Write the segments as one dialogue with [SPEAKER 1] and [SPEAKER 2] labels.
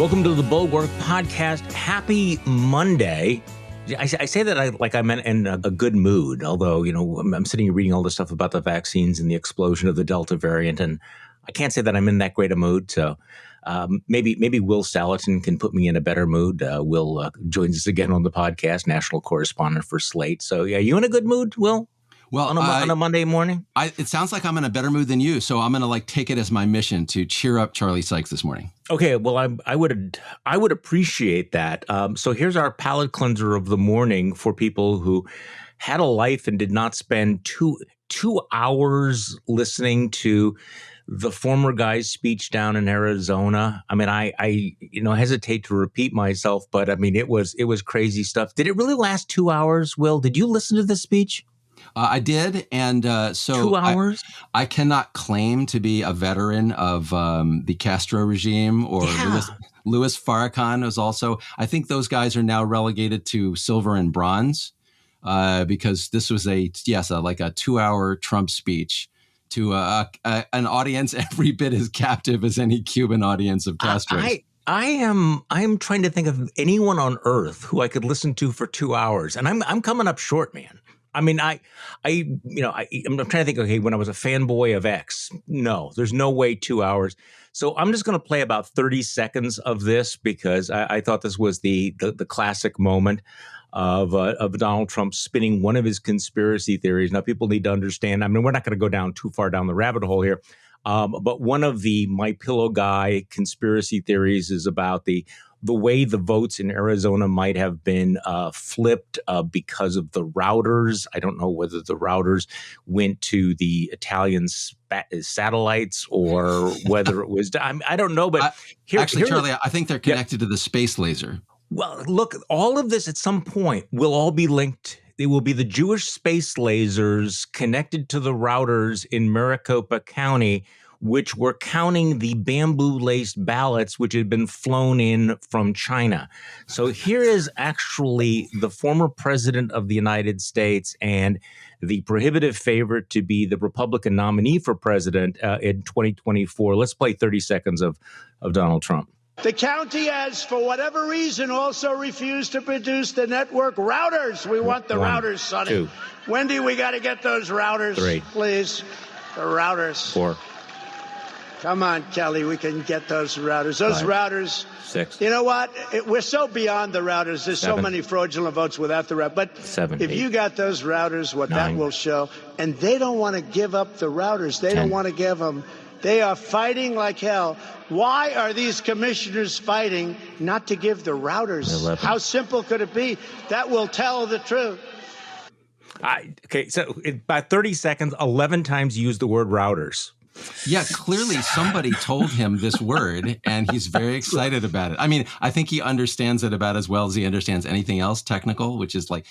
[SPEAKER 1] Welcome to the Bulwark podcast. Happy Monday. I say that I'm in a good mood, although, I'm sitting here reading all this stuff about the vaccines and the explosion of the Delta variant, and I can't say that I'm in that great a mood. So maybe Will Saletan can put me in a better mood. Will joins us again on the podcast, national correspondent for Slate. So, yeah, you in a good mood, Will?
[SPEAKER 2] Well,
[SPEAKER 1] on a Monday morning?
[SPEAKER 2] It sounds like I'm in a better mood than you, so I'm going to take it as my mission to cheer up Charlie Sykes this morning.
[SPEAKER 1] Okay, well, I would appreciate that. So here's our palate cleanser of the morning for people who had a life and did not spend two hours listening to the former guy's speech down in Arizona. I mean, I hesitate to repeat myself, but I mean, it was crazy stuff. Did it really last 2 hours, Will? Did you listen to this speech?
[SPEAKER 2] I did, and so
[SPEAKER 1] 2 hours.
[SPEAKER 2] I cannot claim to be a veteran of the Castro regime or Louis Farrakhan was also. I think those guys are now relegated to silver and bronze because this was a 2-hour Trump speech to an audience every bit as captive as any Cuban audience of Castro.
[SPEAKER 1] I am trying to think of anyone on earth who I could listen to for 2 hours, and I'm coming up short, man. I mean, I'm trying to think, okay, when I was a fanboy of X, no, there's no way 2 hours. So I'm just going to play about 30 seconds of this because I thought this was the classic moment of Donald Trump spinning one of his conspiracy theories. Now, people need to understand, I mean, we're not going to go down too far down the rabbit hole here, but one of the My Pillow Guy conspiracy theories is about the way the votes in Arizona might have been flipped because of the routers. I don't know whether the routers went to the Italian satellites or whether it was. I don't know, but
[SPEAKER 2] Charlie, I think they're connected to the space laser.
[SPEAKER 1] Well, look, all of this at some point will all be linked. It will be the Jewish space lasers connected to the routers in Maricopa County, which were counting the bamboo-laced ballots which had been flown in from China. So here is actually the former president of the United States and the prohibitive favorite to be the Republican nominee for president in 2024. Let's play 30 seconds of Donald Trump.
[SPEAKER 3] The county has, for whatever reason, also refused to produce the network routers. We want the routers, Sonny.
[SPEAKER 1] 2.
[SPEAKER 3] Wendy, we got to get those routers,
[SPEAKER 1] 3.
[SPEAKER 3] Please. The routers.
[SPEAKER 1] 4.
[SPEAKER 3] Come on, Kelly, we can get those routers. Those
[SPEAKER 1] 5.
[SPEAKER 3] routers.
[SPEAKER 1] 6.
[SPEAKER 3] You know what? We're so beyond the routers. There's
[SPEAKER 1] 7.
[SPEAKER 3] so many fraudulent votes without the routers. But
[SPEAKER 1] 7,
[SPEAKER 3] if
[SPEAKER 1] 8.
[SPEAKER 3] you got those routers, what
[SPEAKER 1] 9.
[SPEAKER 3] that will show, and they don't want to give up the routers. They
[SPEAKER 1] 10.
[SPEAKER 3] don't want to give them. They are fighting like hell. Why are these commissioners fighting not to give the routers?
[SPEAKER 1] 11.
[SPEAKER 3] How simple could it be? That will tell the truth.
[SPEAKER 1] Okay, so about 30 seconds, 11 times you used the word routers.
[SPEAKER 2] Yeah, clearly somebody told him this word and he's very excited about it. I mean, I think he understands it about as well as he understands anything else technical, which is like,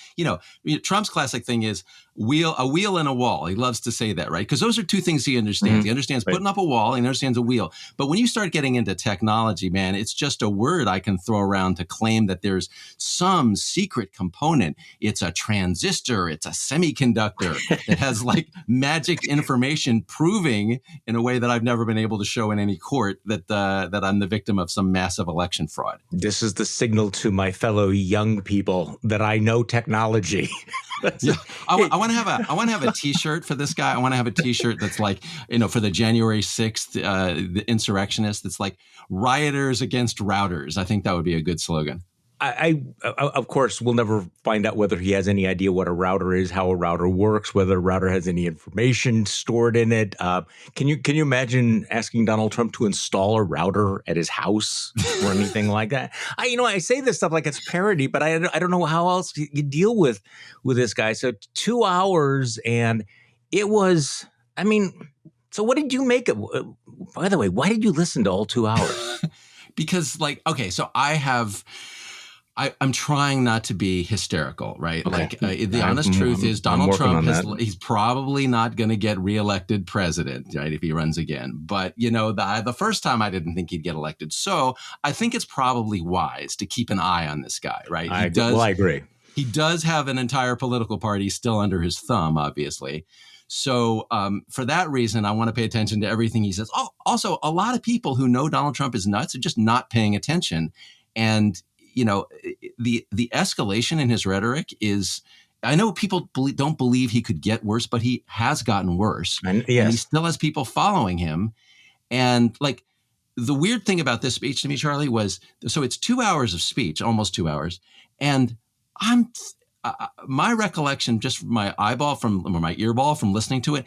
[SPEAKER 2] Trump's classic thing is a wheel and a wall. He loves to say that, right? Because those are two things he understands. Mm-hmm. He understands putting up a wall and he understands a wheel. But when you start getting into technology, man, it's just a word I can throw around to claim that there's some secret component. It's a transistor. It's a semiconductor that has like magic information proving in a way that I've never been able to show in any court that I'm the victim of some massive election fraud.
[SPEAKER 1] This is the signal to my fellow young people that I know technology.
[SPEAKER 2] Yeah, I want to have a T-shirt for this guy. I want to have a T-shirt that's like, for the January 6th, the insurrectionists. That's like rioters against routers. I think that would be a good slogan.
[SPEAKER 1] I of course, will never find out whether he has any idea what a router is, how a router works, whether a router has any information stored in it. Can you imagine asking Donald Trump to install a router at his house or anything like that? I say this stuff like it's parody, but I don't know how else you deal with this guy. So 2 hours, and it was. I mean, so what did you make of? By the way, why did you listen to all 2 hours?
[SPEAKER 2] Because, so I'm trying not to be hysterical, right? Okay. The honest truth is Donald Trump he's probably not going to get reelected president, right? If he runs again. But, the first time I didn't think he'd get elected. So I think it's probably wise to keep an eye on this guy, right?
[SPEAKER 1] I agree.
[SPEAKER 2] He does have an entire political party still under his thumb, obviously. So for that reason, I want to pay attention to everything he says. Also, a lot of people who know Donald Trump is nuts are just not paying attention. And, the escalation in his rhetoric is, I know people don't believe he could get worse, but he has gotten worse.
[SPEAKER 1] And
[SPEAKER 2] he still has people following him. And like the weird thing about this speech to me, Charlie, was, so it's 2 hours of speech, almost 2 hours. And my recollection, just from my earball from listening to it,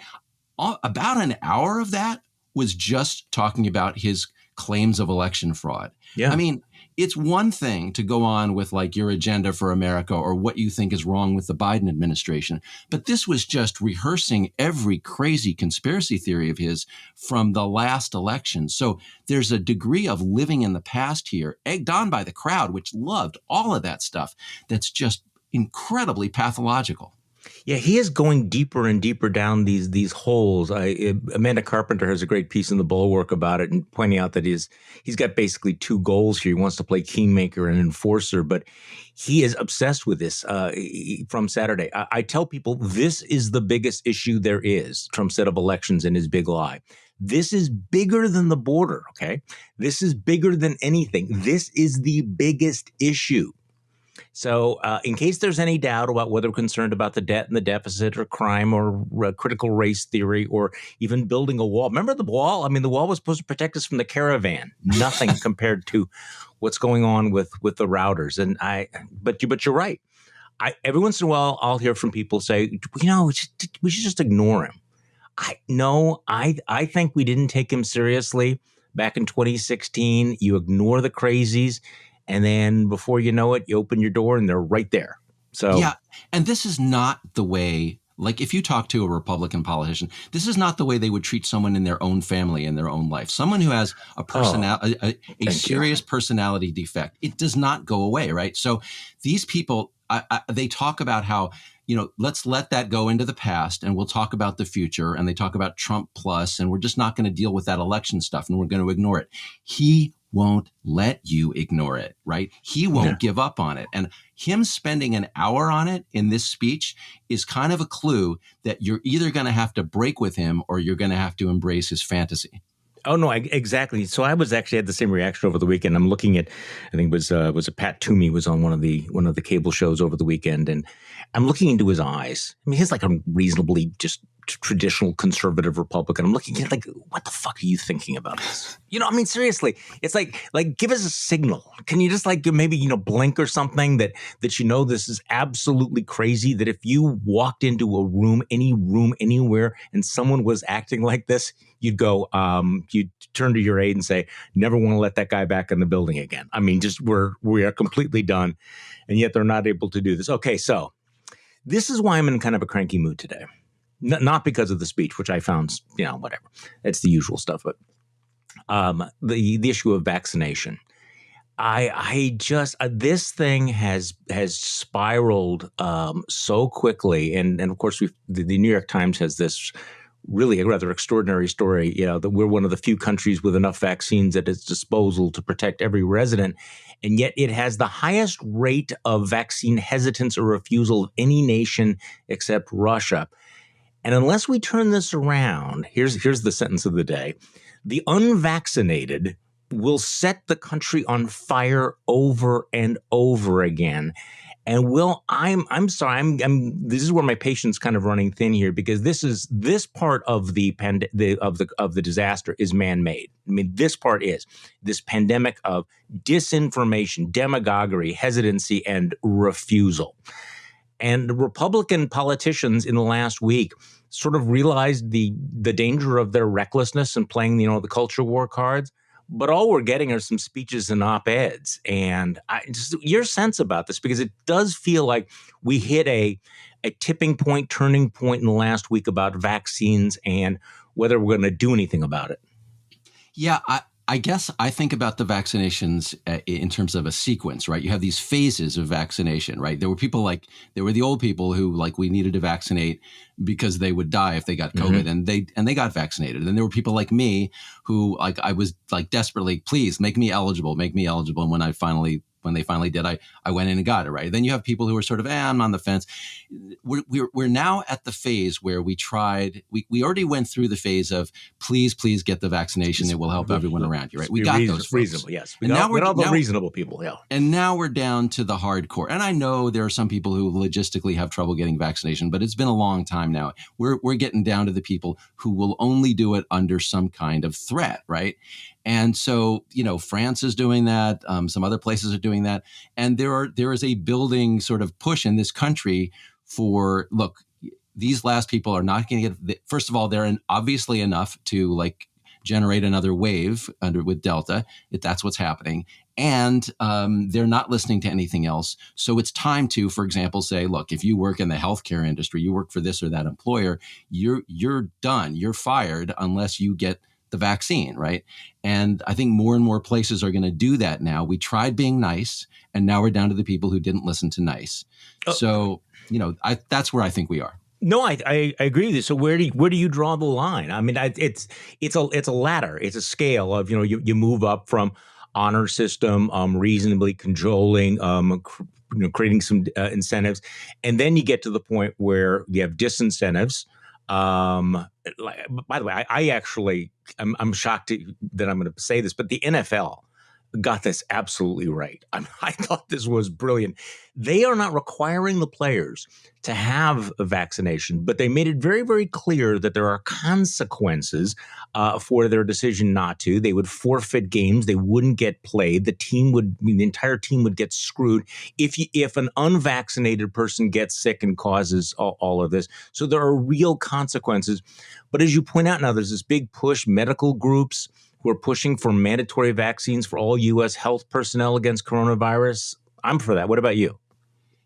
[SPEAKER 2] about an hour of that was just talking about his claims of election fraud.
[SPEAKER 1] Yeah.
[SPEAKER 2] I mean, it's one thing to go on with like your agenda for America or what you think is wrong with the Biden administration. But this was just rehearsing every crazy conspiracy theory of his from the last election. So there's a degree of living in the past here, egged on by the crowd, which loved all of that stuff. That's just incredibly pathological.
[SPEAKER 1] Yeah, he is going deeper and deeper down these holes. Amanda Carpenter has a great piece in the Bulwark about it, and pointing out that he's got basically two goals here. He wants to play kingmaker and enforcer, but he is obsessed with this from Saturday. I tell people this is the biggest issue there is, Trump's set of elections and his big lie. This is bigger than the border, okay? This is bigger than anything. This is the biggest issue. So in case there's any doubt about whether we're concerned about the debt and the deficit or crime or critical race theory or even building a wall. Remember the wall? I mean, the wall was supposed to protect us from the caravan. Nothing compared to what's going on with the routers. And but you're right. Every once in a while, I'll hear from people say, we should just ignore him. I think we didn't take him seriously back in 2016. You ignore the crazies. And then before you know it, you open your door and they're right there. So
[SPEAKER 2] yeah, and this is not the way, like if you talk to a Republican politician, this is not the way they would treat someone in their own family, in their own life. Someone who has a serious personality defect. It does not go away, right? So these people, they talk about how, let's let that go into the past and we'll talk about the future. And they talk about Trump plus, and we're just not going to deal with that election stuff and we're going to ignore it. He won't let you ignore it, right? He won't give up on it. And him spending an hour on it in this speech is kind of a clue that you're either going to have to break with him or you're going to have to embrace his fantasy.
[SPEAKER 1] Oh, no, exactly. So I actually had the same reaction over the weekend. I'm looking at, I think it was Pat Toomey was on one of the cable shows over the weekend, and I'm looking into his eyes. I mean, he's like a reasonably just traditional conservative Republican. I'm looking at like, what the fuck are you thinking about this? I mean, seriously, it's like give us a signal. Can you just like maybe, blink or something that this is absolutely crazy, that if you walked into a room anywhere and someone was acting like this, you'd go, you'd turn to your aide and say, never want to let that guy back in the building again. I mean, we are completely done. And yet they're not able to do this. Okay. So this is why I'm in kind of a cranky mood today. Not because of the speech, which I found, whatever. It's the usual stuff. But the issue of vaccination, I just this thing has spiraled so quickly, and of course the New York Times has this really a rather extraordinary story. That we're one of the few countries with enough vaccines at its disposal to protect every resident, and yet it has the highest rate of vaccine hesitance or refusal of any nation except Russia. And unless we turn this around, here's the sentence of the day: the unvaccinated will set the country on fire over and over again. And I'm sorry, this is where my patience kind of running thin here, because this part of the disaster is man-made. I mean, this part is this pandemic of disinformation, demagoguery, hesitancy, and refusal. And Republican politicians in the last week sort of realized the danger of their recklessness and playing, the culture war cards. But all we're getting are some speeches and op-eds. And just your sense about this, because it does feel like we hit a tipping point, turning point in the last week about vaccines and whether we're going to do anything about it.
[SPEAKER 2] Yeah, I guess I think about the vaccinations in terms of a sequence, right? You have these phases of vaccination, right? There were the old people who we needed to vaccinate because they would die if they got COVID, and they got vaccinated. And there were people like me who I was desperately, please make me eligible. And when when they finally did, I went in and got it, right? Then you have people who are sort of, I'm on the fence. We're now at the phase where we already went through the phase of please get the vaccination. It will help everyone around you, right? We got those folks.
[SPEAKER 1] Reasonable, yes.
[SPEAKER 2] We got all
[SPEAKER 1] the reasonable people, yeah.
[SPEAKER 2] And now we're down to the hardcore. And I know there are some people who logistically have trouble getting vaccination, but it's been a long time now. We're getting down to the people who will only do it under some kind of threat, right? And so, France is doing that. Some other places are doing that. And there is a building sort of push in this country for, look, these last people are not going to get, first of all, they're obviously enough to generate another wave with Delta, if that's what's happening. And they're not listening to anything else. So it's time to, for example, say, look, if you work in the healthcare industry, you work for this or that employer, you're done. You're fired unless you get the vaccine, right? And I think more and more places are going to do that now. We tried being nice, and now we're down to the people who didn't listen to nice. Oh. So, that's where I think we are.
[SPEAKER 1] No, I agree with you. So where do you draw the line? I mean, it's a ladder. It's a scale of, you move up from honor system, reasonably cajoling, creating some incentives, and then you get to the point where you have disincentives. By the way, I'm shocked that I'm going to say this, but the NFL got this absolutely right. I thought this was brilliant. They are not requiring the players to have a vaccination, but they made it very, very clear that there are consequences for their decision not to. They would forfeit games. They wouldn't get played. The entire team would get screwed if an unvaccinated person gets sick and causes all of this. So there are real consequences. But as you point out now, there's this big push, medical groups who are pushing for mandatory vaccines for all U.S. health personnel against coronavirus. I'm for that. What about you?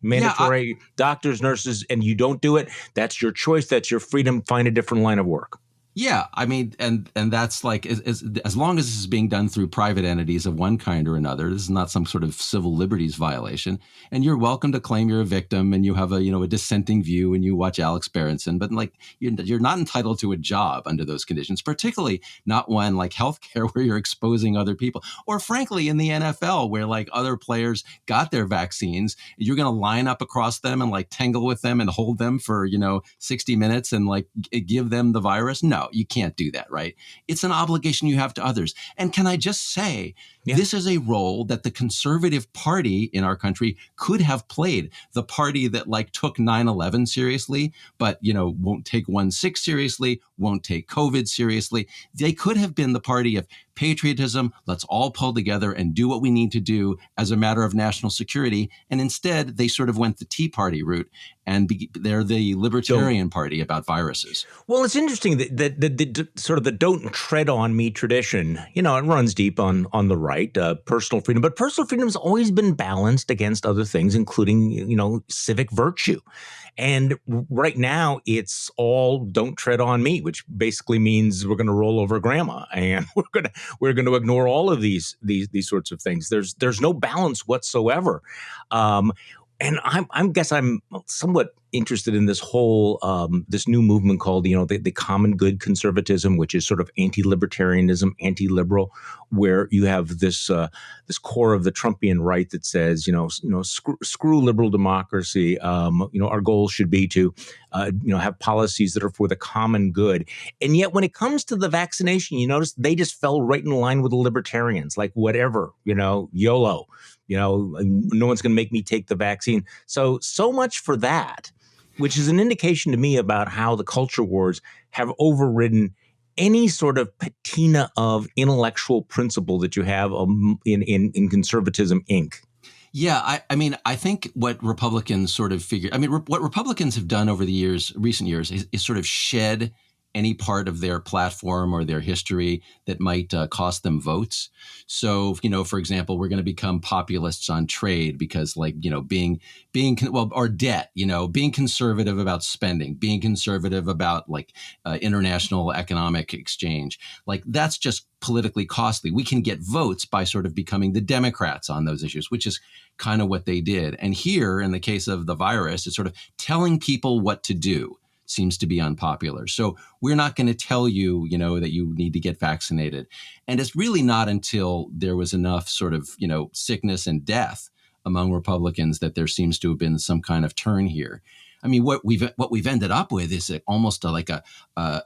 [SPEAKER 1] Mandatory doctors, nurses, and you don't do it, that's your choice. That's your freedom. Find a different line of work.
[SPEAKER 2] Yeah, I mean, and that's as long as this is being done through private entities of one kind or another, this is not some sort of civil liberties violation. And you're welcome to claim you're a victim and you have a dissenting view and you watch Alex Berenson, but you're not entitled to a job under those conditions, particularly not one like healthcare where you're exposing other people, or frankly in the NFL where other players got their vaccines, you're going to line up across them and tangle with them and hold them for 60 minutes and give them the virus. No, you can't do that, right? It's an obligation you have to others. And can I just say, This is a role that the conservative party in our country could have played. The party that took 9/11 seriously, but won't take 1/6 seriously, won't take COVID seriously. They could have been the party of patriotism. Let's all pull together and do what we need to do as a matter of national security. And instead, they sort of went the Tea Party route, and they're the libertarian party about viruses.
[SPEAKER 1] Well, it's interesting that the sort of the don't tread on me tradition, it runs deep on the right, personal freedom. But personal freedom has always been balanced against other things, including, civic virtue. And right now, it's all don't tread on me, which basically means we're going to roll over grandma and we're going to ignore all of these sorts of things. There's no balance whatsoever. And I'm somewhat interested in this whole this new movement called the common good conservatism, which is sort of anti-libertarianism, anti-liberal, where you have this core of the Trumpian right that says screw liberal democracy. Our goal should be to have policies that are for the common good. And yet, when it comes to the vaccination, you notice they just fell right in line with the libertarians, whatever, YOLO. No one's going to make me take the vaccine. So much for that, which is an indication to me about how the culture wars have overridden any sort of patina of intellectual principle that you have in conservatism, Inc.
[SPEAKER 2] Yeah, I think what Republicans sort of what Republicans have done over the recent years is sort of shed any part of their platform or their history that might cost them votes. So, for example, we're going to become populists on trade because being debt, being conservative about spending, being conservative about international economic exchange, that's just politically costly. We can get votes by sort of becoming the Democrats on those issues, which is kind of what they did. And here, in the case of the virus, it's sort of telling people what to do. seems to be unpopular. So we're not going to tell you, that you need to get vaccinated. And it's really not until there was enough sort of, sickness and death among Republicans that there seems to have been some kind of turn here. I mean, what we've ended up with is almost like a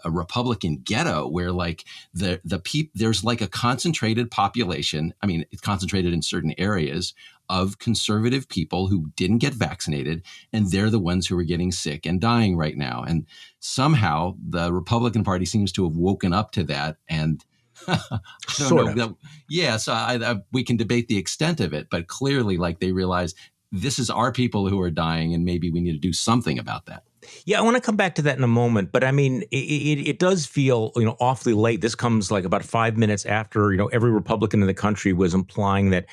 [SPEAKER 2] Republican ghetto where like there's like a concentrated population. I mean, it's concentrated in certain areas of conservative people who didn't get vaccinated, and they're the ones who are getting sick and dying right now. And somehow the Republican Party seems to have woken up to that. And I don't
[SPEAKER 1] Sort
[SPEAKER 2] know.
[SPEAKER 1] of.
[SPEAKER 2] Yeah, so we can debate the extent of it, but clearly, like they realize this is our people who are dying, and maybe we need to do something about that.
[SPEAKER 1] Yeah, I want to come back to that in a moment, but I mean, it does feel, awfully late. This comes like about 5 minutes after, every Republican in the country was implying that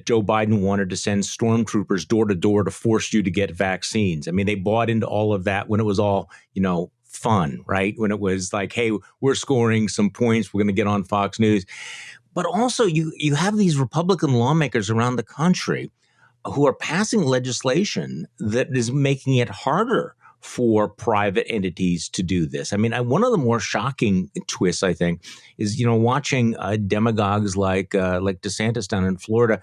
[SPEAKER 1] Joe Biden wanted to send stormtroopers door to door to force you to get vaccines. I mean, they bought into all of that when it was all, fun, right? When it was like, hey, we're scoring some points, we're going to get on Fox News. But also, you have these Republican lawmakers around the country who are passing legislation that is making it harder for private entities to do this. I mean, one of the more shocking twists, I think, is watching demagogues like DeSantis down in Florida,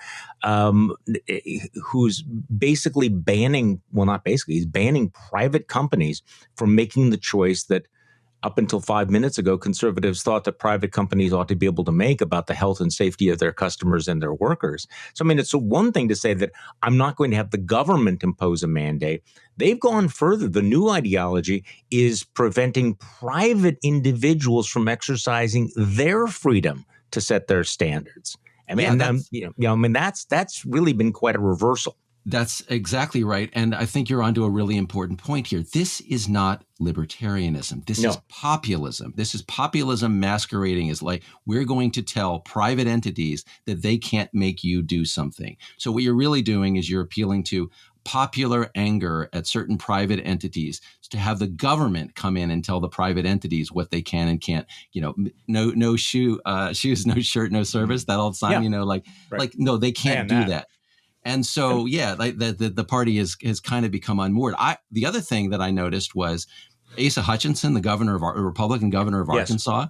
[SPEAKER 1] who's basically he's banning private companies from making the choice that up until 5 minutes ago, conservatives thought that private companies ought to be able to make about the health and safety of their customers and their workers. So, I mean, it's one thing to say that I'm not going to have the government impose a mandate. They've gone further. The new ideology is preventing private individuals from exercising their freedom to set their standards. I mean, that's really been quite a reversal.
[SPEAKER 2] That's exactly right. And I think you're onto a really important point here. This is not libertarianism. This is populism. This is populism masquerading as like, we're going to tell private entities that they can't make you do something. So what you're really doing is you're appealing to popular anger at certain private entities to have the government come in and tell the private entities what they can and can't, no shoes, no shirt, no service, that old sign, no, they can't do that. And so, like the party has kind of become unmoored. The other thing that I noticed was Asa Hutchinson, the Republican governor of Arkansas,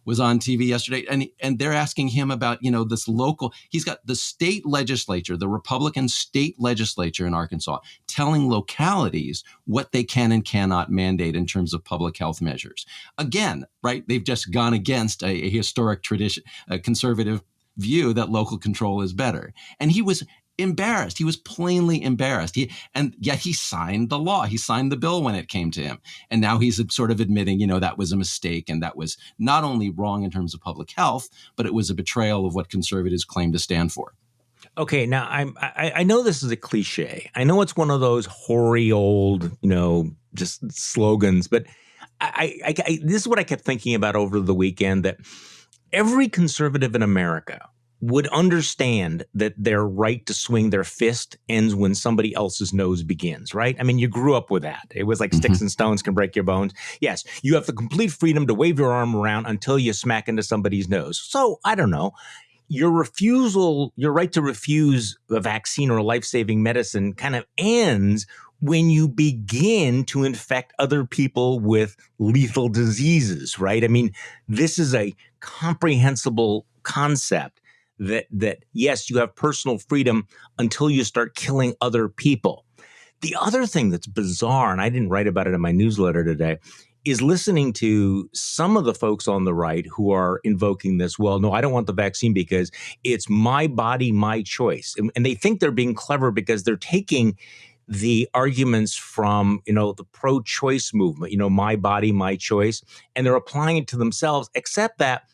[SPEAKER 2] was on TV yesterday, and they're asking him about this local. He's got the state legislature, the Republican state legislature in Arkansas, telling localities what they can and cannot mandate in terms of public health measures. Again, right? They've just gone against a historic tradition, a conservative view that local control is better, and he was embarrassed. He was plainly embarrassed. And yet he signed the law. He signed the bill when it came to him. And now he's sort of admitting, that was a mistake. And that was not only wrong in terms of public health, but it was a betrayal of what conservatives claim to stand for.
[SPEAKER 1] Okay, now I know this is a cliche. I know it's one of those hoary old, just slogans. But this is what I kept thinking about over the weekend, that every conservative in America would understand that their right to swing their fist ends when somebody else's nose begins, right? I mean, you grew up with that. It was like sticks and stones can break your bones. Yes, you have the complete freedom to wave your arm around until you smack into somebody's nose. So, I don't know, your right to refuse a vaccine or a life-saving medicine kind of ends when you begin to infect other people with lethal diseases, right? I mean, this is a comprehensible concept. That yes, you have personal freedom until you start killing other people. The other thing that's bizarre, and I didn't write about it in my newsletter today, is listening to some of the folks on the right who are invoking this. Well, no, I don't want the vaccine because it's my body, my choice. And they think they're being clever because they're taking the arguments from, the pro-choice movement, my body, my choice, and they're applying it to themselves, except that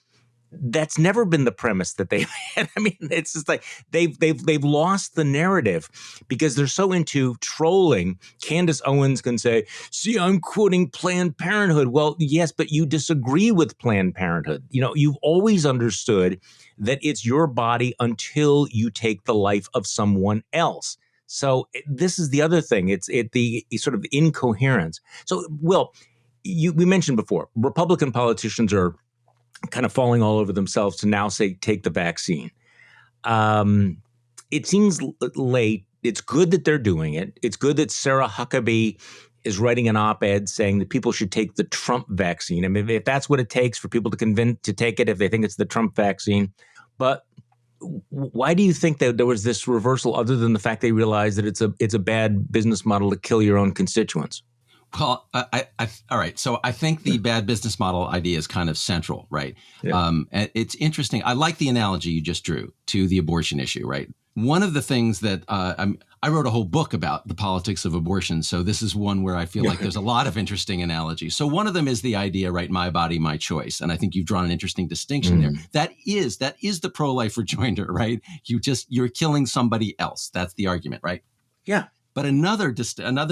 [SPEAKER 1] that's never been the premise that they've had. I mean, it's just like they've lost the narrative because they're so into trolling. Candace Owens can say, see, I'm quoting Planned Parenthood. Well, yes, but you disagree with Planned Parenthood. You've always understood that it's your body until you take the life of someone else. So this is the other thing. It's the sort of incoherence. So, Will, we mentioned before, Republican politicians are kind of falling all over themselves to now say, take the vaccine. It seems late. It's good that they're doing it. It's good that Sarah Huckabee is writing an op-ed saying that people should take the Trump vaccine. I mean, if that's what it takes for people to convince to take it, if they think it's the Trump vaccine. But why do you think that there was this reversal, other than the fact they realized that it's a bad business model to kill your own constituents?
[SPEAKER 2] Well, all right. So I think the bad business model idea is kind of central, right?
[SPEAKER 1] Yeah.
[SPEAKER 2] And it's interesting. I like the analogy you just drew to the abortion issue, right? One of the things that I wrote a whole book about the politics of abortion. So this is one where I feel like there's a lot of interesting analogies. So one of them is the idea, right? My body, my choice. And I think you've drawn an interesting distinction there. That is the pro-life rejoinder, right? You're killing somebody else. That's the argument, right?
[SPEAKER 1] Yeah.
[SPEAKER 2] But another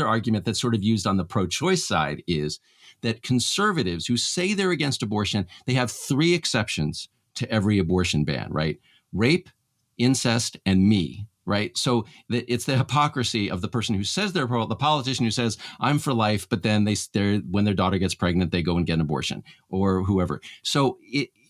[SPEAKER 2] argument that's sort of used on the pro-choice side is that conservatives who say they're against abortion, they have 3 exceptions to every abortion ban, right? Rape, incest, and me, right? So it's the hypocrisy of the person who says they're pro, the politician who says I'm for life, but then when their daughter gets pregnant, they go and get an abortion, or whoever. So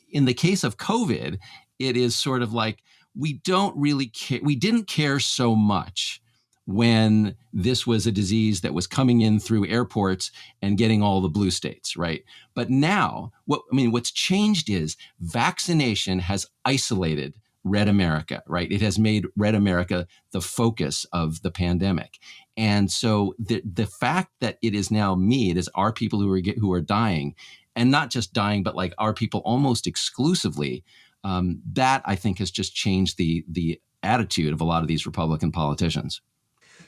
[SPEAKER 2] in the case of COVID, it is sort of like we don't really care. We didn't care so much when this was a disease that was coming in through airports and getting all the blue states, right? But now, what's changed is vaccination has isolated Red America, right? It has made Red America the focus of the pandemic. And so the fact that it is now it is our people who are dying, and not just dying, but like our people almost exclusively, that I think has just changed the attitude of a lot of these Republican politicians.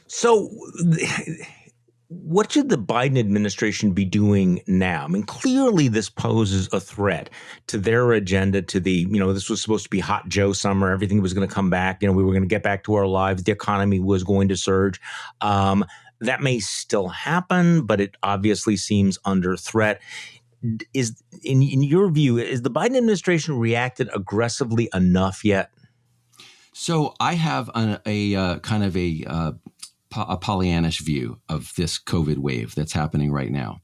[SPEAKER 1] So what should the Biden administration be doing now? I mean, clearly this poses a threat to their agenda, to this was supposed to be hot Joe summer. Everything was going to come back. We were going to get back to our lives. The economy was going to surge. That may still happen, but it obviously seems under threat. In your view, is the Biden administration reacted aggressively enough yet?
[SPEAKER 2] So I have a kind of a Pollyannish view of this COVID wave that's happening right now.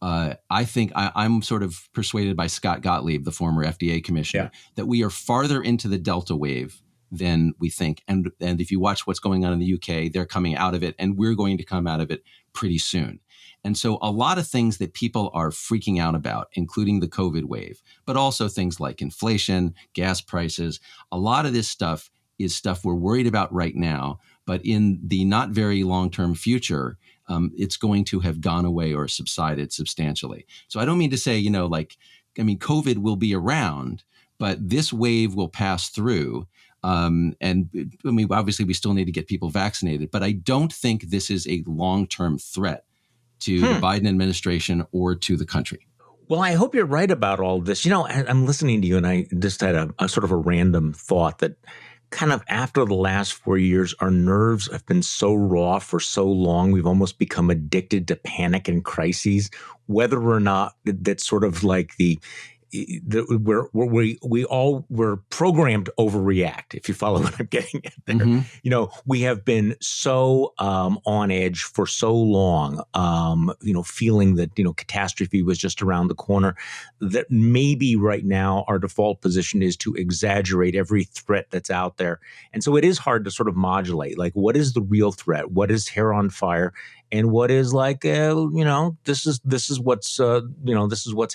[SPEAKER 2] I think I'm sort of persuaded by Scott Gottlieb, the former FDA commissioner, that we are farther into the Delta wave than we think. And if you watch what's going on in the UK, they're coming out of it, and we're going to come out of it pretty soon. And so a lot of things that people are freaking out about, including the COVID wave, but also things like inflation, gas prices, a lot of this stuff is stuff we're worried about right now. But in the not very long-term future, it's going to have gone away or subsided substantially. So I don't mean to say, COVID will be around, but this wave will pass through. Obviously, we still need to get people vaccinated, but I don't think this is a long-term threat to the Biden administration or to the country.
[SPEAKER 1] Well, I hope you're right about all this. I'm listening to you, and I just had a sort of a random thought that kind of after the last 4 years, our nerves have been so raw for so long, we've almost become addicted to panic and crises, whether or not that's sort of like we're programmed to overreact, if you follow what I'm getting at there. Mm-hmm. We have been so on edge for so long, feeling that, catastrophe was just around the corner, that maybe right now our default position is to exaggerate every threat that's out there. And so it is hard to sort of modulate, like, what is the real threat? What is hair on fire? And what is like, this is what's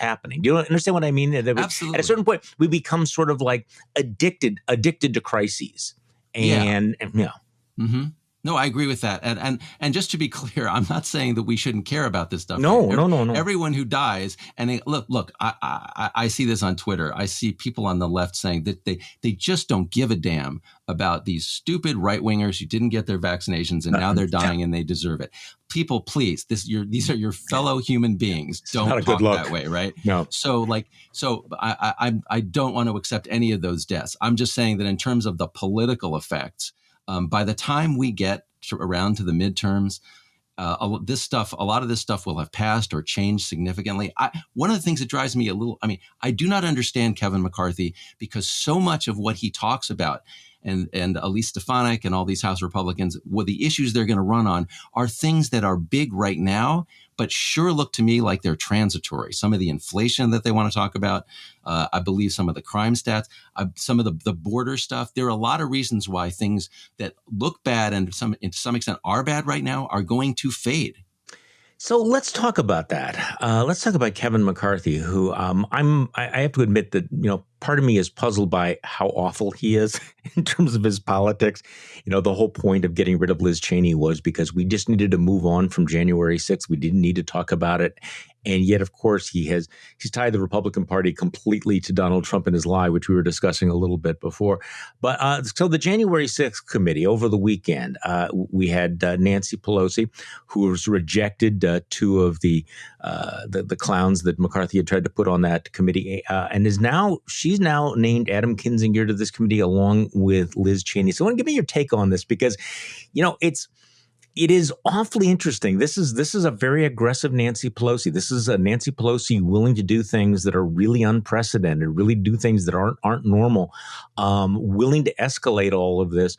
[SPEAKER 1] happening. Do you understand what I mean?
[SPEAKER 2] Absolutely.
[SPEAKER 1] At a certain point, we become sort of like addicted to crises. And
[SPEAKER 2] Mm-hmm. No, I agree with that. And just to be clear, I'm not saying that we shouldn't care about this stuff.
[SPEAKER 1] No.
[SPEAKER 2] Everyone who dies, and look, I see this on Twitter. I see people on the left saying that they just don't give a damn about these stupid right-wingers who didn't get their vaccinations and now they're dying and they deserve it. People, please, these are your fellow human beings. Don't talk that way, right?
[SPEAKER 1] No.
[SPEAKER 2] So I don't want to accept any of those deaths. I'm just saying that in terms of the political effects, by the time we get around to the midterms, a lot of this stuff will have passed or changed significantly. One of the things that drives me I do not understand Kevin McCarthy, because so much of what he talks about, and Elise Stefanik and all these House Republicans, the issues they're going to run on are things that are big right now, but sure look to me like they're transitory. Some of the inflation that they want to talk about, I believe some of the crime stats, some of the border stuff. There are a lot of reasons why things that look bad and to some extent are bad right now are going to fade.
[SPEAKER 1] So let's talk about that. Let's talk about Kevin McCarthy, who I have to admit that, part of me is puzzled by how awful he is in terms of his politics. The whole point of getting rid of Liz Cheney was because we just needed to move on from January 6th. We didn't need to talk about it. And yet, of course, he's tied the Republican Party completely to Donald Trump and his lie, which we were discussing a little bit before. But so the January 6th committee over the weekend, we had Nancy Pelosi, who was rejected two of the clowns that McCarthy had tried to put on that committee, and she's now named Adam Kinzinger to this committee along with Liz Cheney. So I want to give me your take on this because, it is awfully interesting. This is a very aggressive Nancy Pelosi. This is a Nancy Pelosi willing to do things that are really unprecedented, really do things that aren't normal, willing to escalate all of this.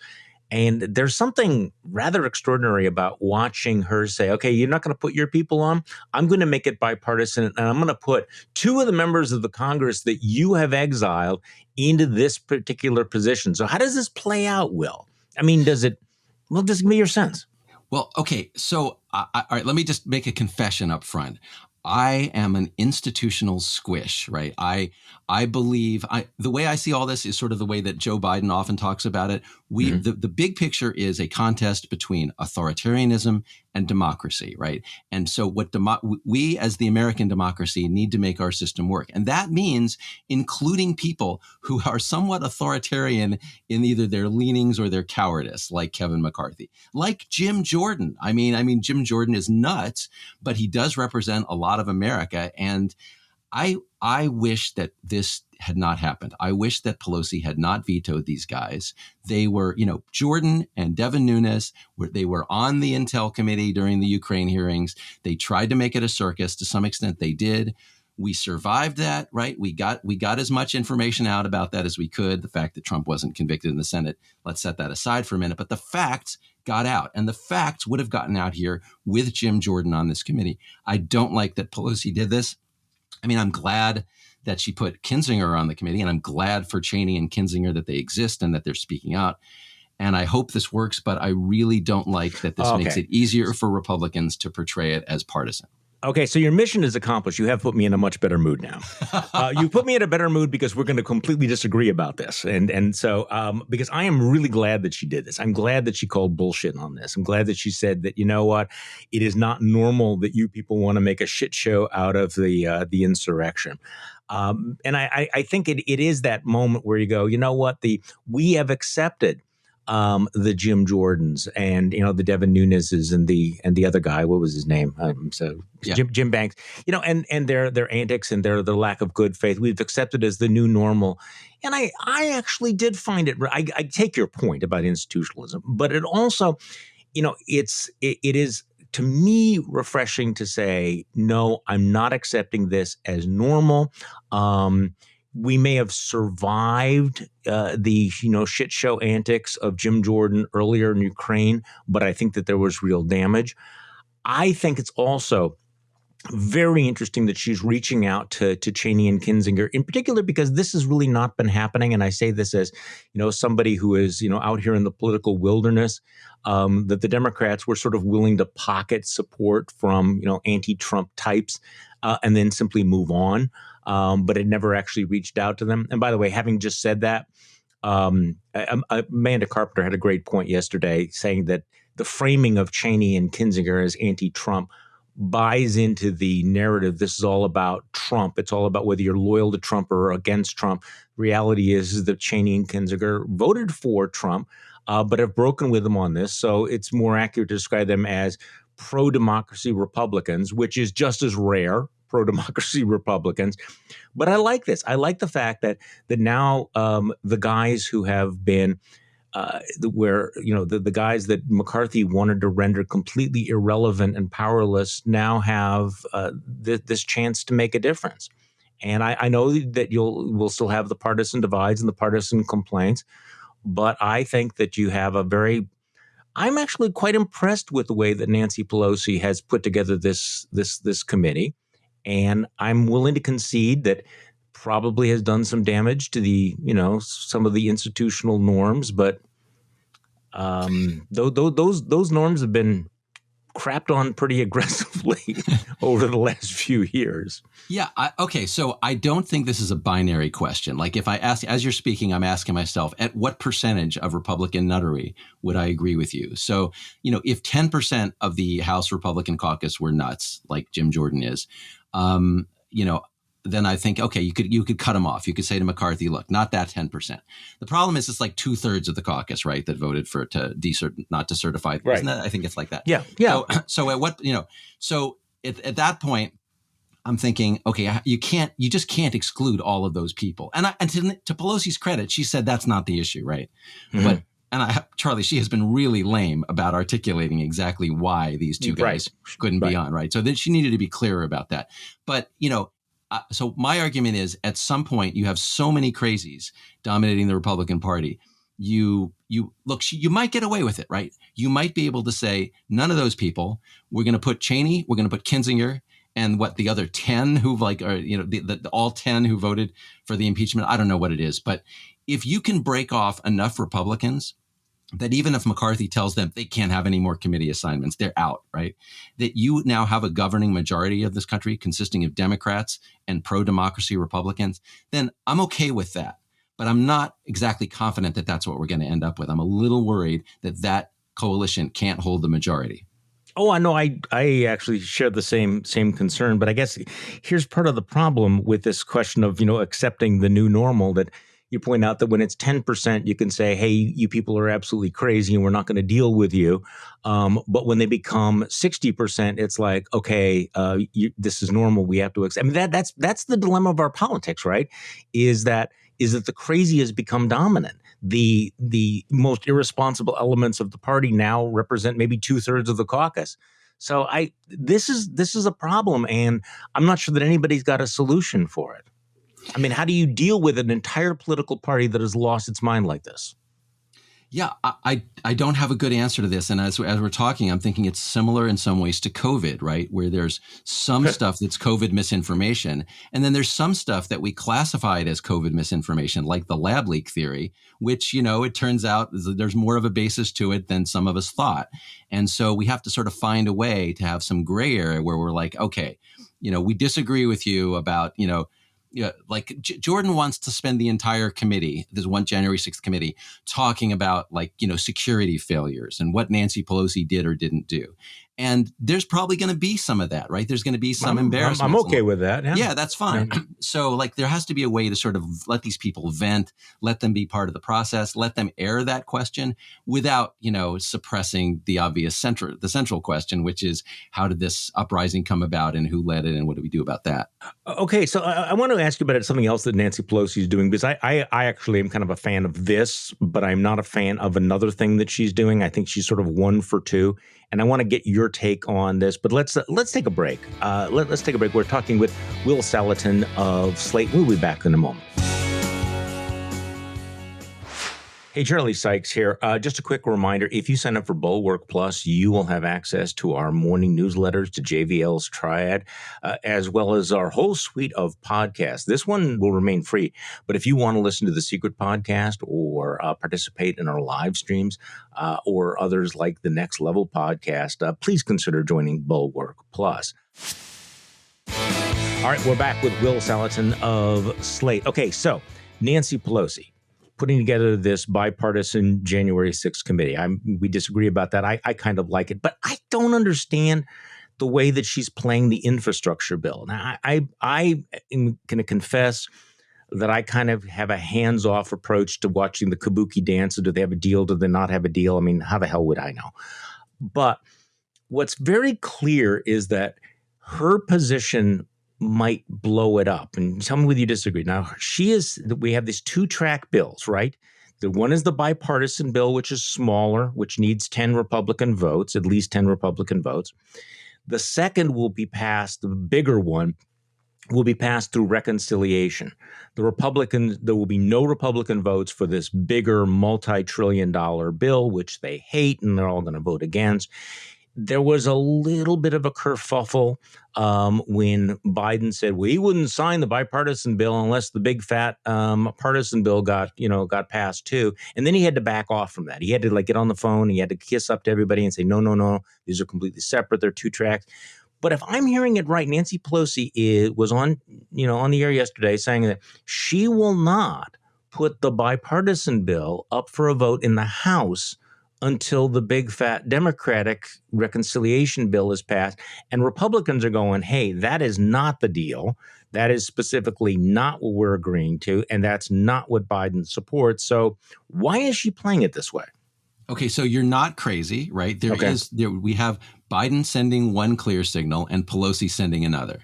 [SPEAKER 1] And there's something rather extraordinary about watching her say, okay, you're not going to put your people on. I'm going to make it bipartisan, and I'm going to put two of the members of the Congress that you have exiled into this particular position. So how does this play out, Will? I mean, just give me your sense.
[SPEAKER 2] Well, okay. So, all right, let me just make a confession up front. I am an institutional squish, right? I believe the way I see all this is sort of the way that Joe Biden often talks about it. The big picture is a contest between authoritarianism and democracy, right? And so we as the American democracy need to make our system work. And that means including people who are somewhat authoritarian in either their leanings or their cowardice, like Kevin McCarthy, like Jim Jordan. I mean, Jim Jordan is nuts, but he does represent a lot of America. And I wish that this had not happened. I wish that Pelosi had not vetoed these guys. They were, Jordan and Devin Nunes, they were on the Intel committee during the Ukraine hearings. They tried to make it a circus. To some extent, they did. We survived that, right? We got as much information out about that as we could. The fact that Trump wasn't convicted in the Senate, let's set that aside for a minute. But the facts got out, and the facts would have gotten out here with Jim Jordan on this committee. I don't like that Pelosi did this. I mean, I'm glad that she put Kinzinger on the committee, and I'm glad for Cheney and Kinzinger that they exist and that they're speaking out. And I hope this works, but I really don't like that this makes it easier for Republicans to portray it as partisan.
[SPEAKER 1] Okay, so your mission is accomplished. You have put me in a much better mood now. You put me in a better mood because we're going to completely disagree about this. And so because I am really glad that she did this. I'm glad that she called bullshit on this. I'm glad that she said that, you know what, it is not normal that you people want to make a shit show out of the insurrection. And I think it is that moment where you go, you know what, we have accepted the Jim Jordans and, the Devin Nuneses and the other guy, what was his name? Jim Banks, and their antics and their lack of good faith. We've accepted as the new normal. And I actually did find it, I take your point about institutionalism, but it also, it is to me refreshing to say, no, I'm not accepting this as normal. We may have survived the shit show antics of Jim Jordan earlier in Ukraine, but I think that there was real damage. I think it's also very interesting that she's reaching out to Cheney and Kinzinger, in particular, because this has really not been happening. And I say this as, somebody who is, out here in the political wilderness, that the Democrats were sort of willing to pocket support from, anti-Trump types and then simply move on. But it never actually reached out to them. And by the way, having just said that, Amanda Carpenter had a great point yesterday saying that the framing of Cheney and Kinzinger as anti-Trump buys into the narrative. This is all about Trump. It's all about whether you're loyal to Trump or against Trump. Reality is that Cheney and Kinzinger voted for Trump, but have broken with him on this. So it's more accurate to describe them as pro-democracy Republicans, which is just as rare, pro-democracy Republicans. But I like this. I like the fact that now the guys who have been the guys that McCarthy wanted to render completely irrelevant and powerless now have this chance to make a difference. And I know that we'll still have the partisan divides and the partisan complaints, but I think that you have I'm actually quite impressed with the way that Nancy Pelosi has put together this committee. And I'm willing to concede that probably has done some damage to the, some of the institutional norms, but those norms have been crapped on pretty aggressively over the last few years.
[SPEAKER 2] Yeah. Okay. So I don't think this is a binary question. Like if I ask, as you're speaking, I'm asking myself, at what percentage of Republican nuttery would I agree with you? So, if 10% of the House Republican caucus were nuts, like Jim Jordan is, then I think, okay, you could cut him off. You could say to McCarthy, look, not that 10%. The problem is it's like 2/3 of the caucus, right, that voted for it to not to certify.
[SPEAKER 1] Right.
[SPEAKER 2] Isn't that? I think it's like that.
[SPEAKER 1] Yeah.
[SPEAKER 2] So at what, so at that point, I'm thinking, okay, you just can't exclude all of those people. And to Pelosi's credit, she said that's not the issue, right?
[SPEAKER 1] Mm-hmm.
[SPEAKER 2] Charlie, she has been really lame about articulating exactly why these two guys couldn't be on, right? So then she needed to be clearer about that. But, so my argument is at some point you have so many crazies dominating the Republican Party. You might get away with it, right? You might be able to say none of those people. We're going to put Cheney, we're going to put Kinzinger, and the other 10 who've the all 10 who voted for the impeachment. I don't know what it is, but if you can break off enough Republicans that even if McCarthy tells them they can't have any more committee assignments, they're out, right? That you now have a governing majority of this country consisting of Democrats and pro-democracy Republicans, then I'm okay with that. But I'm not exactly confident that that's what we're going to end up with. I'm a little worried that coalition can't hold the majority.
[SPEAKER 1] Oh, I know. I actually share the same concern, but I guess here's part of the problem with this question of, accepting the new normal, that you point out that when it's 10%, you can say, hey, you people are absolutely crazy and we're not going to deal with you. But when they become 60%, it's like, okay, this is normal. We have to accept. I mean, that's the dilemma of our politics, right? Is that the crazy has become dominant. The most irresponsible elements of the party now represent maybe 2/3 of the caucus. So this is a problem, and I'm not sure that anybody's got a solution for it. I mean, how do you deal with an entire political party that has lost its mind like this?
[SPEAKER 2] Yeah, I don't have a good answer to this. And as we're talking, I'm thinking it's similar in some ways to COVID, right? Where there's some stuff that's COVID misinformation. And then there's some stuff that we classified as COVID misinformation, like the lab leak theory, which, it turns out there's more of a basis to it than some of us thought. And so we have to sort of find a way to have some gray area where we're like, okay, we disagree with you about, like Jordan wants to spend the entire committee, this one January 6th committee, talking about security failures and what Nancy Pelosi did or didn't do. And there's probably going to be some of that, right? There's going to be some embarrassment.
[SPEAKER 1] I'm okay with that.
[SPEAKER 2] Yeah, that's fine. So there has to be a way to sort of let these people vent, let them be part of the process, let them air that question without, suppressing the obvious central question, which is how did this uprising come about and who led it and what do we do about that?
[SPEAKER 1] Okay, so I want to ask you about something else that Nancy Pelosi is doing, because I actually am kind of a fan of this, but I'm not a fan of another thing that she's doing. I think she's sort of one for two. And I want to get your take on this, but let's take a break. Let's take a break. We're talking with Will Saletan of Slate. We'll be back in a moment. Hey, Charlie Sykes here. Just a quick reminder, if you sign up for Bulwark Plus, you will have access to our morning newsletters, to JVL's Triad, as well as our whole suite of podcasts. This one will remain free, but if you want to listen to the Secret Podcast or participate in our live streams or others like the Next Level Podcast, please consider joining Bulwark Plus. All right, we're back with Will Saletan of Slate. Okay, so Nancy Pelosi putting together this bipartisan January 6th committee. We disagree about that. I kind of like it, but I don't understand the way that she's playing the infrastructure bill. Now, I am going to confess that I kind of have a hands-off approach to watching the kabuki dance. Do they have a deal? Do they not have a deal? I mean, how the hell would I know? But what's very clear is that her position might blow it up. And tell me whether you disagree. Now, we have these two-track bills, right? The one is the bipartisan bill, which is smaller, which needs 10 Republican votes, at least 10 Republican votes. The second will be passed, the bigger one, will be passed through reconciliation. There will be no Republican votes for this bigger multi-trillion-dollar bill, which they hate, and they're all going to vote against. There was a little bit of a kerfuffle when Biden said, well, he wouldn't sign the bipartisan bill unless the big fat partisan bill got passed too. And then he had to back off from that. He had to like get on the phone. He had to kiss up to everybody and say, no, no, no, these are completely separate. They're two tracks. But if I'm hearing it right, Nancy Pelosi was on the air yesterday saying that she will not put the bipartisan bill up for a vote in the House until the big fat Democratic reconciliation bill is passed. And Republicans are going, hey, that is not the deal. That is specifically not what we're agreeing to. And that's not what Biden supports. So why is she playing it this way?
[SPEAKER 2] Okay, so you're not crazy, right? We have Biden sending one clear signal and Pelosi sending another.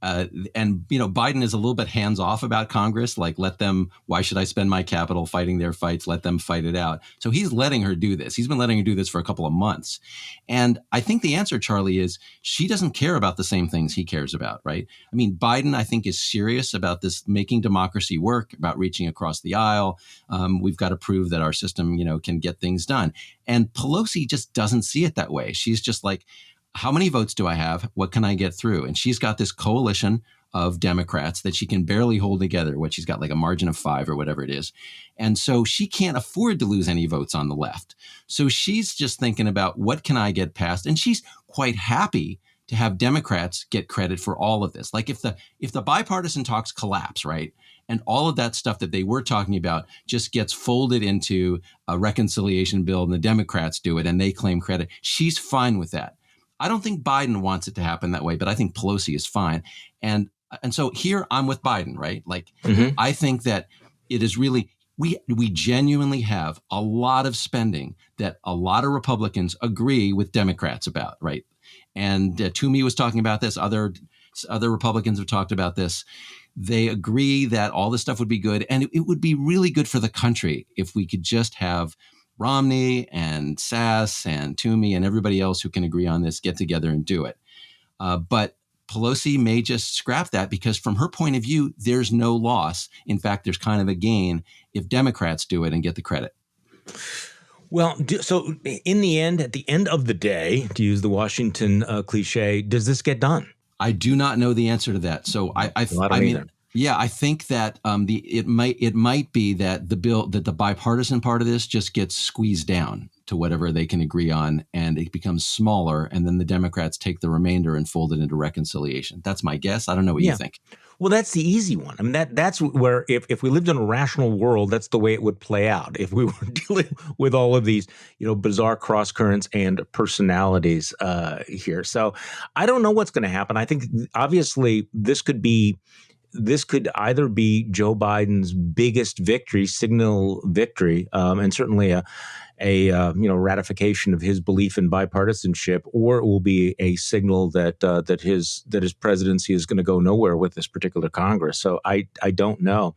[SPEAKER 2] And Biden is a little bit hands off about Congress, like let them, why should I spend my capital fighting their fights? Let them fight it out. So he's letting her do this. He's been letting her do this for a couple of months. And I think the answer, Charlie, is she doesn't care about the same things he cares about, right? I mean, Biden, I think, is serious about this making democracy work, about reaching across the aisle. We've got to prove that our system, can get things done. And Pelosi just doesn't see it that way. She's just like, how many votes do I have? What can I get through? And she's got this coalition of Democrats that she can barely hold together, what she's got like a margin of 5 or whatever it is. And so she can't afford to lose any votes on the left. So she's just thinking about what can I get passed? And she's quite happy to have Democrats get credit for all of this. Like if the bipartisan talks collapse, right? And all of that stuff that they were talking about just gets folded into a reconciliation bill and the Democrats do it and they claim credit. She's fine with that. I don't think Biden wants it to happen that way, but I think Pelosi is fine. And so here I'm with Biden, right? Like, I think that it is really, we genuinely have a lot of spending that a lot of Republicans agree with Democrats about, right? And Toomey was talking about this. Other Republicans have talked about this. They agree that all this stuff would be good. And it would be really good for the country if we could just have Romney and Sass and Toomey and everybody else who can agree on this get together and do it. But Pelosi may just scrap that because from her point of view, there's no loss. In fact, there's kind of a gain if Democrats do it and get the credit.
[SPEAKER 1] Well, so in the end, at the end of the day, to use the Washington cliche, does this get done?
[SPEAKER 2] I do not know the answer to that. So I mean, yeah, I think that it might be that the bipartisan part of this just gets squeezed down to whatever they can agree on, and it becomes smaller, and then the Democrats take the remainder and fold it into reconciliation. That's my guess. I don't know what you think.
[SPEAKER 1] Well, that's the easy one. I mean, that's where if we lived in a rational world, that's the way it would play out. If we were dealing with all of these, bizarre cross currents and personalities here. So I don't know what's going to happen. I think obviously this could either be Joe Biden's biggest victory, signal victory, and certainly a ratification of his belief in bipartisanship, or it will be a signal that his presidency is going to go nowhere with this particular Congress. So I don't know.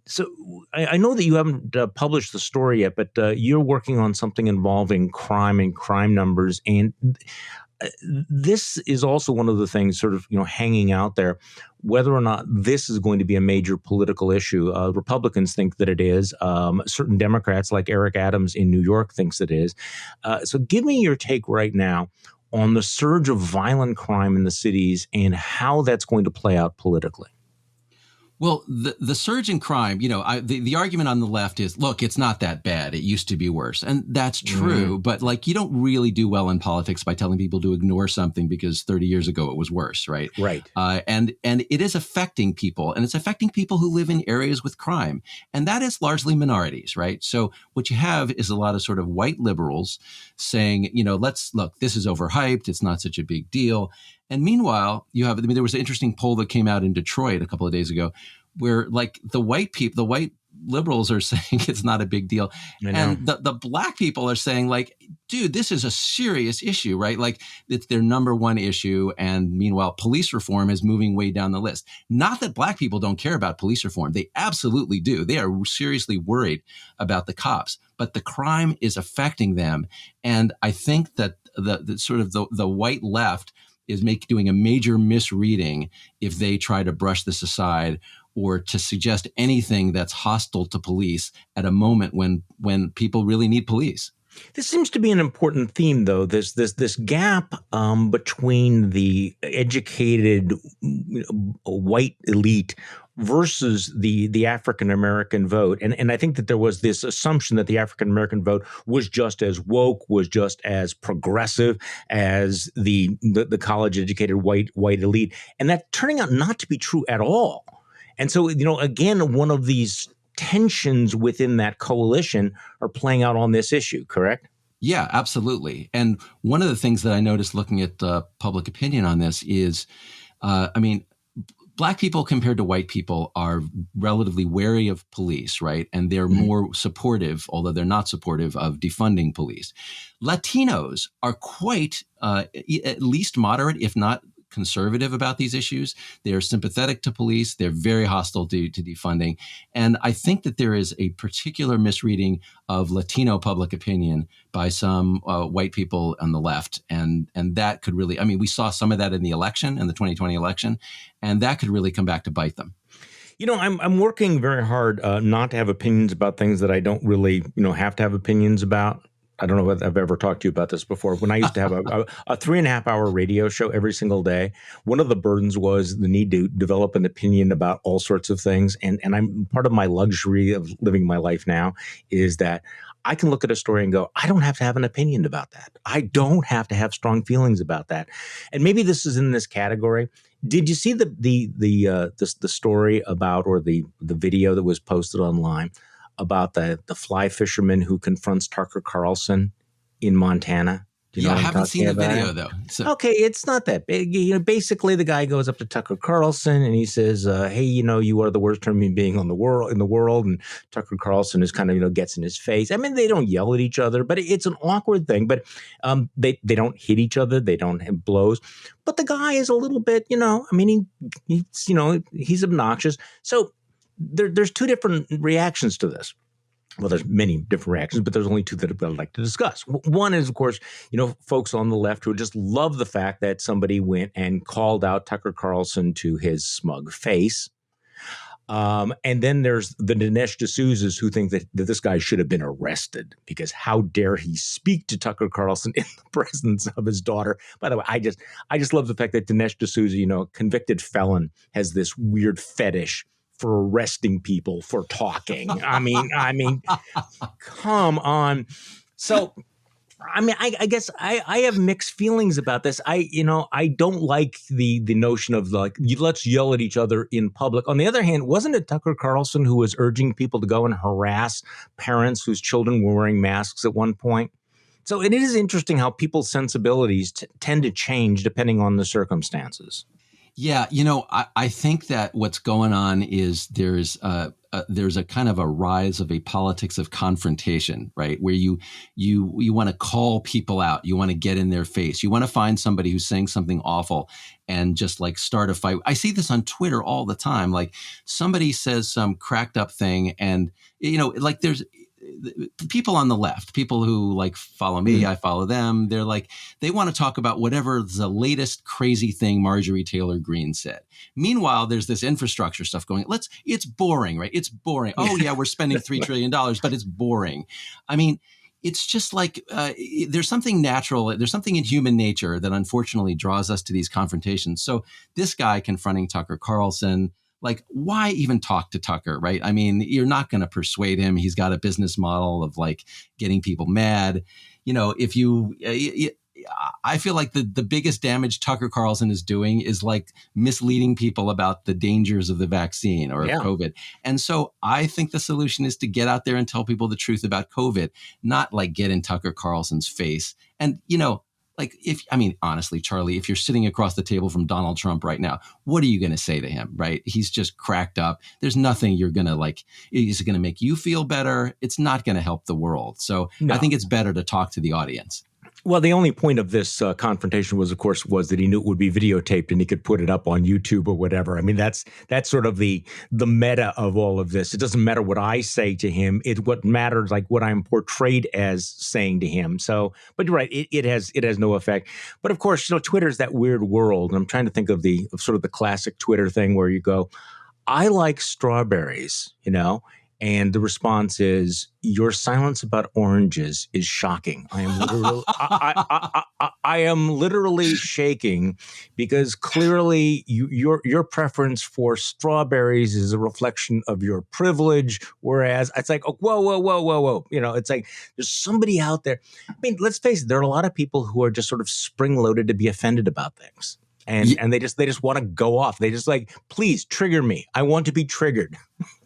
[SPEAKER 1] So I know that you haven't published the story yet, but you're working on something involving crime and crime numbers, and this is also one of the things sort of, hanging out there, whether or not this is going to be a major political issue. Republicans think that it is. Certain Democrats like Eric Adams in New York thinks it is. So give me your take right now on the surge of violent crime in the cities and how that's going to play out politically.
[SPEAKER 2] Well, the surge in crime, the argument on the left is, look, it's not that bad. It used to be worse. And that's true. But you don't really do well in politics by telling people to ignore something because 30 years ago it was worse. Right.
[SPEAKER 1] Right.
[SPEAKER 2] And it is affecting people, and it's affecting people who live in areas with crime. And that is largely minorities. Right. So what you have is a lot of sort of white liberals saying, this is overhyped. It's not such a big deal. And meanwhile, there was an interesting poll that came out in Detroit a couple of days ago where the white liberals are saying it's not a big deal. And the black people are saying dude, this is a serious issue, right? It's their number one issue. And meanwhile, police reform is moving way down the list. Not that black people don't care about police reform. They absolutely do. They are seriously worried about the cops, but the crime is affecting them. And I think that the white left is doing a major misreading if they try to brush this aside or to suggest anything that's hostile to police at a moment when people really need police.
[SPEAKER 1] This seems to be an important theme, though. This gap between the educated white elite versus the African American vote, and I think that there was this assumption that the African American vote was just as woke, was just as progressive as the college educated white elite, and that turning out not to be true at all. And so, again, one of these tensions within that coalition are playing out on this issue, correct?
[SPEAKER 2] Yeah, absolutely. And one of the things that I noticed looking at public opinion on this is, Black people compared to white people are relatively wary of police, right? And they're more supportive, although they're not supportive of defunding police. Latinos are quite at least moderate, if not conservative about these issues. They are sympathetic to police. They're very hostile to defunding. And I think that there is a particular misreading of Latino public opinion by some white people on the left. And that could really, we saw some of that in the 2020 election, and that could really come back to bite them.
[SPEAKER 1] I'm working very hard not to have opinions about things that I don't really, have to have opinions about. I don't know if I've ever talked to you about this before. When I used to have a 3.5-hour radio show every single day, one of the burdens was the need to develop an opinion about all sorts of things. And I'm part of my luxury of living my life now is that I can look at a story and go, I don't have to have an opinion about that. I don't have to have strong feelings about that. And maybe this is in this category. Did you see the story about, or the video that was posted online about the fly fisherman who confronts Tucker Carlson in Montana? Do you know
[SPEAKER 2] I
[SPEAKER 1] what I'm
[SPEAKER 2] haven't seen the
[SPEAKER 1] about?
[SPEAKER 2] video though. So.
[SPEAKER 1] Okay, it's not that big. Basically, the guy goes up to Tucker Carlson and he says, "Hey, you are the worst human being in the world." And Tucker Carlson is kind of gets in his face. They don't yell at each other, but it's an awkward thing. But they don't hit each other. They don't have blows. But the guy is a little bit, he's obnoxious. So there's two different reactions to this. Well, there's many different reactions, but there's only two that I'd like to discuss. One is, of course, folks on the left who just love the fact that somebody went and called out Tucker Carlson to his smug face. And then there's the Dinesh D'Souza's who think that this guy should have been arrested because how dare he speak to Tucker Carlson in the presence of his daughter. By the way, I just love the fact that Dinesh D'Souza, convicted felon, has this weird fetish for arresting people for talking. I mean, come on. So, I guess I have mixed feelings about this. I don't like the notion of let's yell at each other in public. On the other hand, wasn't it Tucker Carlson who was urging people to go and harass parents whose children were wearing masks at one point? So it is interesting how people's sensibilities tend to change depending on the circumstances.
[SPEAKER 2] Yeah, I think that what's going on is there's a kind of a rise of a politics of confrontation, right? Where you want to call people out, you want to get in their face, you want to find somebody who's saying something awful and just start a fight. I see this on Twitter all the time. Like somebody says some cracked up thing, and there's people on the left, people who follow me, I follow them. They're they want to talk about whatever the latest crazy thing Marjorie Taylor Greene said. Meanwhile, there's this infrastructure stuff going. It's boring, right? It's boring. Oh yeah, we're spending $3 trillion, but it's boring. It's just there's something natural. There's something in human nature that unfortunately draws us to these confrontations. So this guy confronting Tucker Carlson, why even talk to Tucker, right? You're not going to persuade him. He's got a business model of getting people mad. I feel like the biggest damage Tucker Carlson is doing is misleading people about the dangers of the vaccine or COVID. And so I think the solution is to get out there and tell people the truth about COVID, not get in Tucker Carlson's face. And, honestly, Charlie, if you're sitting across the table from Donald Trump right now, what are you going to say to him, right? He's just cracked up. There's nothing you're going to is it going to make you feel better? It's not going to help the world. So no. I think it's better to talk to the audience.
[SPEAKER 1] Well, the only point of this confrontation was that he knew it would be videotaped and he could put it up on YouTube or whatever. That's sort of the meta of all of this. It doesn't matter what I say to him. What matters what I'm portrayed as saying to him. So, but you're right, it has no effect. But of course, Twitter is that weird world, and I'm trying to think of sort of the classic Twitter thing where you go, I like strawberries, And the response is, your silence about oranges is shocking. I am literally, I am literally shaking because clearly your preference for strawberries is a reflection of your privilege. Whereas it's like, oh, whoa. It's like there's somebody out there. I mean, let's face it, there are a lot of people who are just sort of spring loaded to be offended about things. And they just want to go off. They just like, please trigger me. I want to be triggered.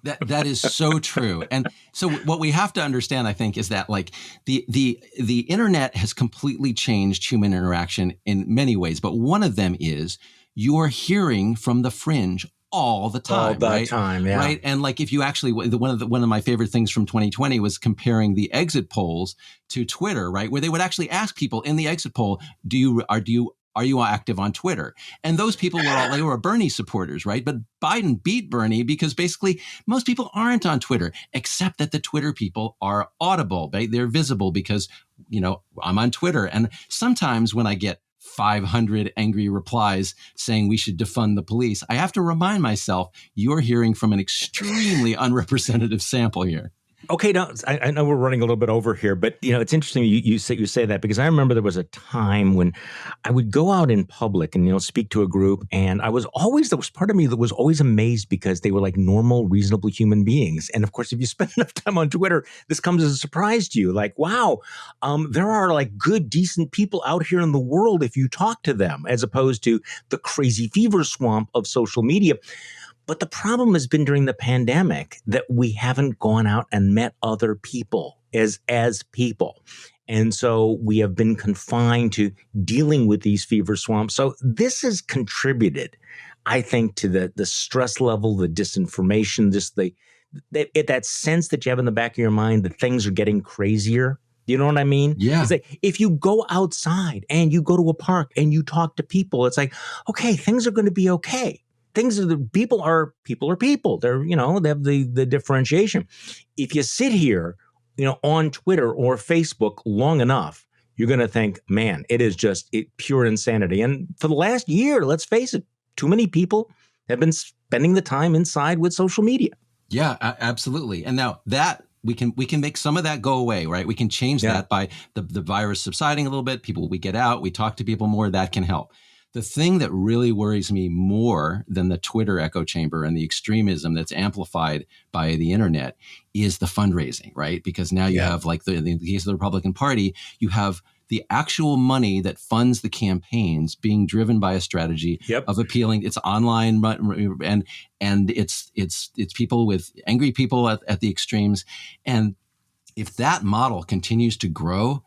[SPEAKER 2] That is so true. And so what we have to understand, I think, is that like the internet has completely changed human interaction in many ways. But one of them is you're hearing from the fringe all the time,
[SPEAKER 1] Yeah.
[SPEAKER 2] Right. And like if you actually one of my favorite things from 2020 was comparing the exit polls to Twitter, right, where they would actually ask people in the exit poll, are you active on Twitter? And those people they were Bernie supporters, right? But Biden beat Bernie because basically most people aren't on Twitter, except that the Twitter people are audible. Right? They're visible because, I'm on Twitter. And sometimes when I get 500 angry replies saying we should defund the police, I have to remind myself you're hearing from an extremely unrepresentative sample here.
[SPEAKER 1] Okay, now I know we're running a little bit over here, but it's interesting you say that, because I remember there was a time when I would go out in public and speak to a group, and there was part of me that was always amazed because they were like normal, reasonable human beings. And of course, if you spend enough time on Twitter, this comes as a surprise to you. Like, wow, there are like good, decent people out here in the world if you talk to them, as opposed to the crazy fever swamp of social media. But the problem has been during the pandemic that we haven't gone out and met other people as people. And so we have been confined to dealing with these fever swamps. So this has contributed, I think, to the stress level, the disinformation, that sense that you have in the back of your mind that things are getting crazier. You know what I mean?
[SPEAKER 2] Yeah.
[SPEAKER 1] It's like if you go outside and you go to a park and you talk to people, it's like, okay, things are going to be okay. People are people. They're, they have the differentiation. If you sit here, on Twitter or Facebook long enough, you're going to think, man, it is just pure insanity. And for the last year, let's face it, too many people have been spending the time inside with social media.
[SPEAKER 2] Yeah, absolutely. And now that we can make some of that go away, right? We can change that by the virus subsiding a little bit. We get out, we talk to people more, that can help. The thing that really worries me more than the Twitter echo chamber and the extremism that's amplified by the internet is the fundraising, right? Because now you have, like in the case of the Republican Party, you have the actual money that funds the campaigns being driven by a strategy of appealing. It's online and it's people with angry people at the extremes. And if that model continues to grow,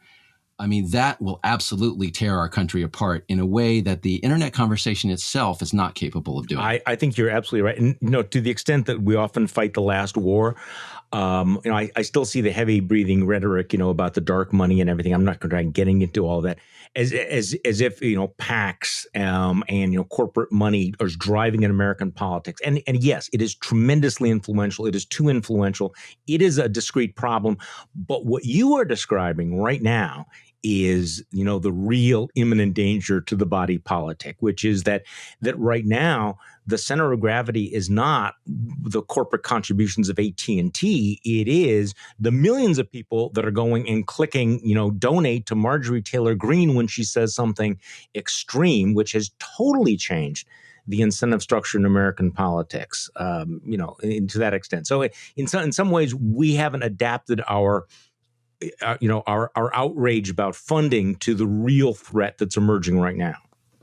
[SPEAKER 2] I mean, that will absolutely tear our country apart in a way that the internet conversation itself is not capable of doing.
[SPEAKER 1] I think you're absolutely right. And, to the extent that we often fight the last war, I still see the heavy breathing rhetoric, about the dark money and everything. I'm not going to try getting into all that as if, PACs and, corporate money is driving in American politics. And yes, it is tremendously influential. It is too influential. It is a discrete problem. But what you are describing right now is, the real imminent danger to the body politic, which is that right now the center of gravity is not the corporate contributions of AT&T. It is the millions of people that are going and clicking, donate to Marjorie Taylor Greene when she says something extreme, which has totally changed the incentive structure in American politics, to that extent. So in some ways, we haven't adapted our outrage about funding to the real threat that's emerging right now.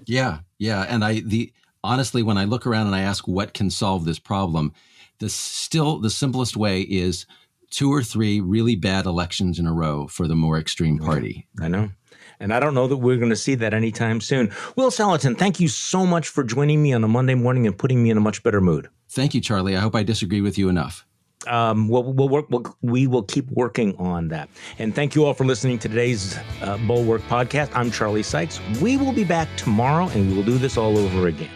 [SPEAKER 2] Yeah. And honestly, when I look around and I ask what can solve this problem, the simplest way is 2 or 3 really bad elections in a row for the more extreme party.
[SPEAKER 1] I know. And I don't know that we're going to see that anytime soon. Will Saletan, thank you so much for joining me on a Monday morning and putting me in a much better mood.
[SPEAKER 2] Thank you, Charlie. I hope I disagree with you enough.
[SPEAKER 1] We will keep working on that. And thank you all for listening to today's Bulwark podcast. I'm Charlie Sykes. We will be back tomorrow, and we will do this all over again.